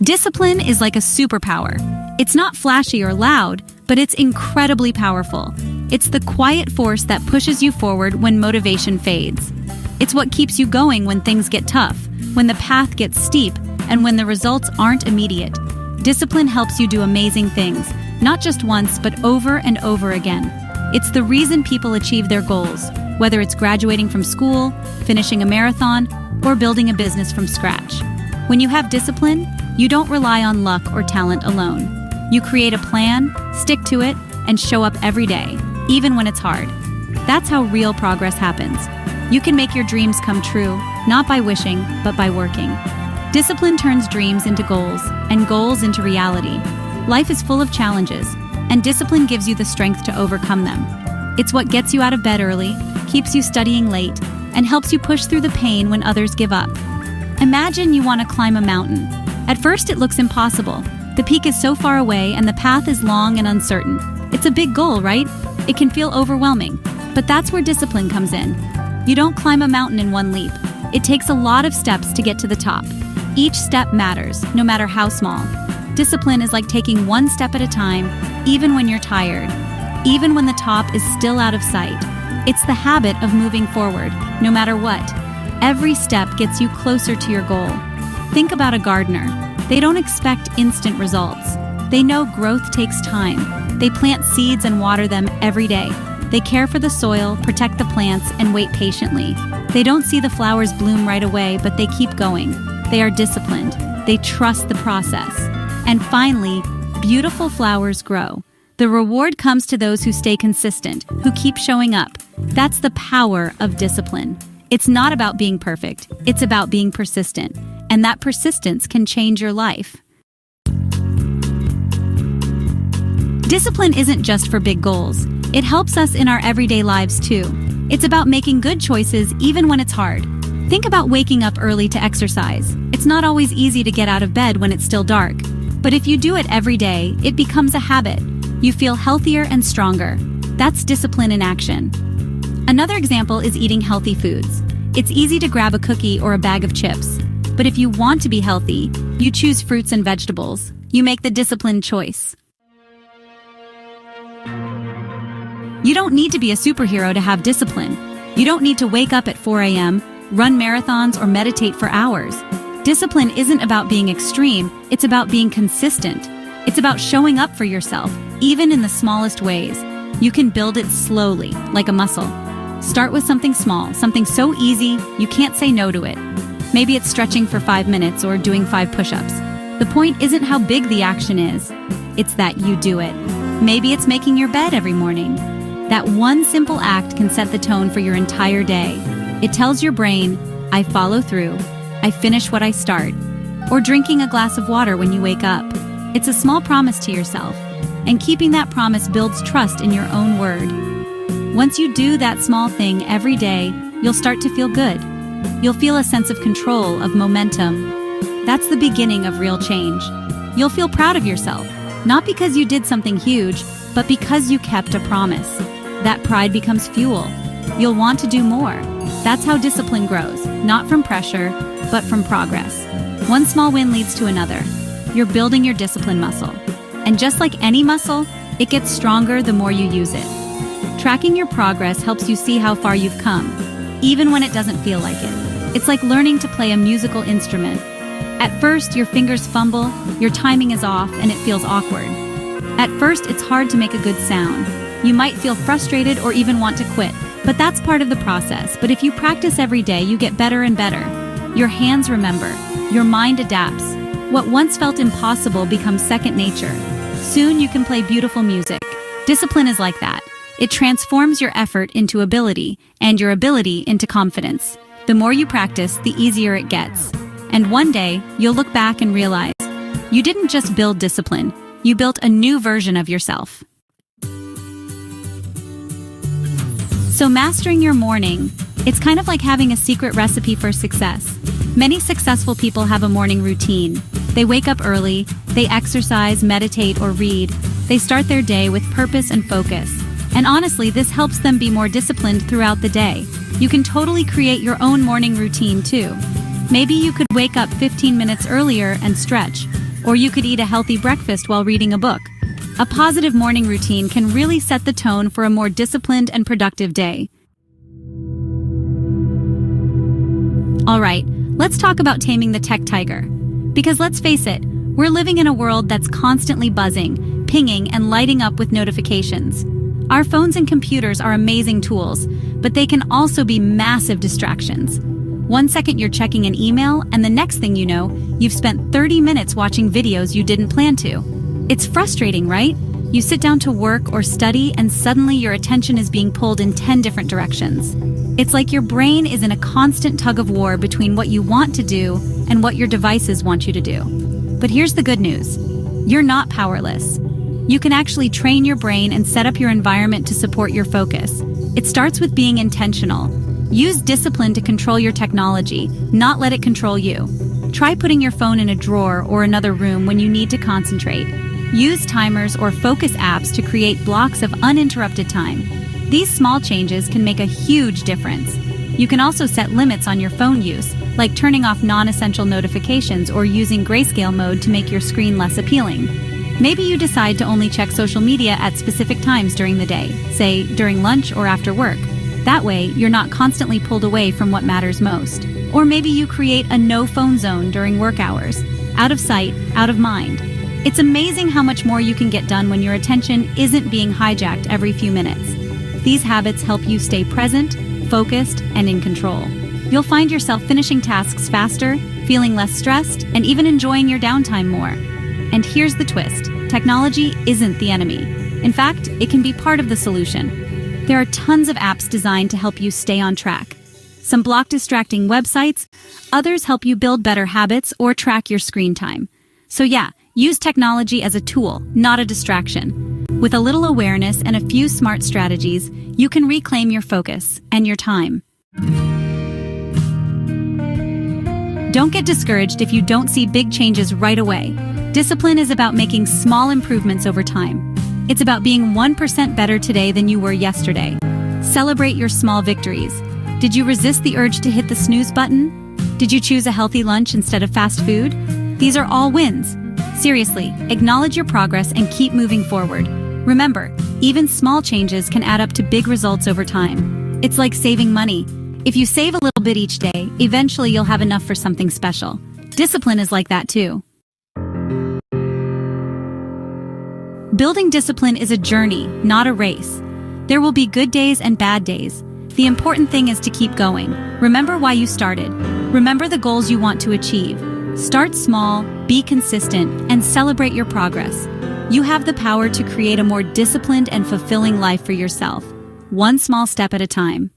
Discipline is like a superpower. It's not flashy or loud, but it's incredibly powerful. It's the quiet force that pushes you forward when motivation fades. It's what keeps you going when things get tough, when the path gets steep, and when the results aren't immediate. Discipline helps you do amazing things, not just once, but over and over again. It's the reason people achieve their goals, whether it's graduating from school, finishing a marathon, or building a business from scratch. When you have discipline, you don't rely on luck or talent alone. You create a plan, stick to it, and show up every day, even when it's hard. That's how real progress happens. You can make your dreams come true, not by wishing, but by working. Discipline turns dreams into goals, and goals into reality. Life is full of challenges, and discipline gives you the strength to overcome them. It's what gets you out of bed early, keeps you studying late, and helps you push through the pain when others give up. Imagine you want to climb a mountain. At first, it looks impossible. The peak is so far away, and the path is long and uncertain. It's a big goal, right? It can feel overwhelming, but that's where discipline comes in. You don't climb a mountain in one leap. It takes a lot of steps to get to the top. Each step matters, no matter how small. Discipline is like taking one step at a time, even when you're tired, even when the top is still out of sight. It's the habit of moving forward, no matter what. Every step gets you closer to your goal. Think about a gardener. They don't expect instant results. They know growth takes time. They plant seeds and water them every day. They care for the soil, protect the plants, and wait patiently. They don't see the flowers bloom right away, but they keep going. They are disciplined. They trust the process. And finally, beautiful flowers grow. The reward comes to those who stay consistent, who keep showing up. That's the power of discipline. It's not about being perfect. It's about being persistent. And that persistence can change your life. Discipline isn't just for big goals. It helps us in our everyday lives too. It's about making good choices even when it's hard. Think about waking up early to exercise. It's not always easy to get out of bed when it's still dark. But if you do it every day, it becomes a habit. You feel healthier and stronger. That's discipline in action. Another example is eating healthy foods. It's easy to grab a cookie or a bag of chips. But if you want to be healthy, you choose fruits and vegetables. You make the disciplined choice. You don't need to be a superhero to have discipline. You don't need to wake up at 4 a.m., run marathons, or meditate for hours. Discipline isn't about being extreme, it's about being consistent. It's about showing up for yourself, even in the smallest ways. You can build it slowly, like a muscle. Start with something small, something so easy you can't say no to it. Maybe it's stretching for 5 minutes or doing 5 push-ups. The point isn't how big the action is, it's that you do it. Maybe it's making your bed every morning. That one simple act can set the tone for your entire day. It tells your brain, I follow through, I finish what I start. Or drinking a glass of water when you wake up. It's a small promise to yourself, and keeping that promise builds trust in your own word. Once you do that small thing every day, you'll start to feel good. You'll feel a sense of control, of momentum. That's the beginning of real change. You'll feel proud of yourself, not because you did something huge, but because you kept a promise. That pride becomes fuel. You'll want to do more. That's how discipline grows, not from pressure, but from progress. One small win leads to another. You're building your discipline muscle. And just like any muscle, it gets stronger the more you use it. Tracking your progress helps you see how far you've come, even when it doesn't feel like it. It's like learning to play a musical instrument. At first, your fingers fumble, your timing is off, and it feels awkward. At first, it's hard to make a good sound. You might feel frustrated or even want to quit, but that's part of the process. But if you practice every day, you get better and better. Your hands remember, your mind adapts. What once felt impossible becomes second nature. Soon you can play beautiful music. Discipline is like that. It transforms your effort into ability, and your ability into confidence. The more you practice, the easier it gets. And one day, you'll look back and realize, you didn't just build discipline, you built a new version of yourself. So mastering your morning, it's kind of like having a secret recipe for success. Many successful people have a morning routine. They wake up early, they exercise, meditate, or read. They start their day with purpose and focus. And honestly, this helps them be more disciplined throughout the day. You can totally create your own morning routine too. Maybe you could wake up 15 minutes earlier and stretch, or you could eat a healthy breakfast while reading a book. A positive morning routine can really set the tone for a more disciplined and productive day. All right, let's talk about taming the tech tiger. Because let's face it, we're living in a world that's constantly buzzing, pinging, and lighting up with notifications. Our phones and computers are amazing tools, but they can also be massive distractions. 1 second you're checking an email, and the next thing you know, you've spent 30 minutes watching videos you didn't plan to. It's frustrating, right? You sit down to work or study, and suddenly your attention is being pulled in 10 different directions. It's like your brain is in a constant tug of war between what you want to do and what your devices want you to do. But here's the good news. You're not powerless. You can actually train your brain and set up your environment to support your focus. It starts with being intentional. Use discipline to control your technology, not let it control you. Try putting your phone in a drawer or another room when you need to concentrate. Use timers or focus apps to create blocks of uninterrupted time. These small changes can make a huge difference. You can also set limits on your phone use, like turning off non-essential notifications or using grayscale mode to make your screen less appealing. Maybe you decide to only check social media at specific times during the day, say during lunch or after work. That way, you're not constantly pulled away from what matters most. Or maybe you create a no-phone zone during work hours. Out of sight, out of mind. It's amazing how much more you can get done when your attention isn't being hijacked every few minutes. These habits help you stay present, focused, and in control. You'll find yourself finishing tasks faster, feeling less stressed, and even enjoying your downtime more. And here's the twist. Technology isn't the enemy. In fact, it can be part of the solution. There are tons of apps designed to help you stay on track. Some block distracting websites, others help you build better habits or track your screen time. So yeah, use technology as a tool, not a distraction. With a little awareness and a few smart strategies, you can reclaim your focus and your time. Don't get discouraged if you don't see big changes right away. Discipline is about making small improvements over time. It's about being 1% better today than you were yesterday. Celebrate your small victories. Did you resist the urge to hit the snooze button? Did you choose a healthy lunch instead of fast food? These are all wins. Seriously, acknowledge your progress and keep moving forward. Remember, even small changes can add up to big results over time. It's like saving money. If you save a little bit each day, eventually you'll have enough for something special. Discipline is like that too. Building discipline is a journey, not a race. There will be good days and bad days. The important thing is to keep going. Remember why you started. Remember the goals you want to achieve. Start small, be consistent, and celebrate your progress. You have the power to create a more disciplined and fulfilling life for yourself, one small step at a time.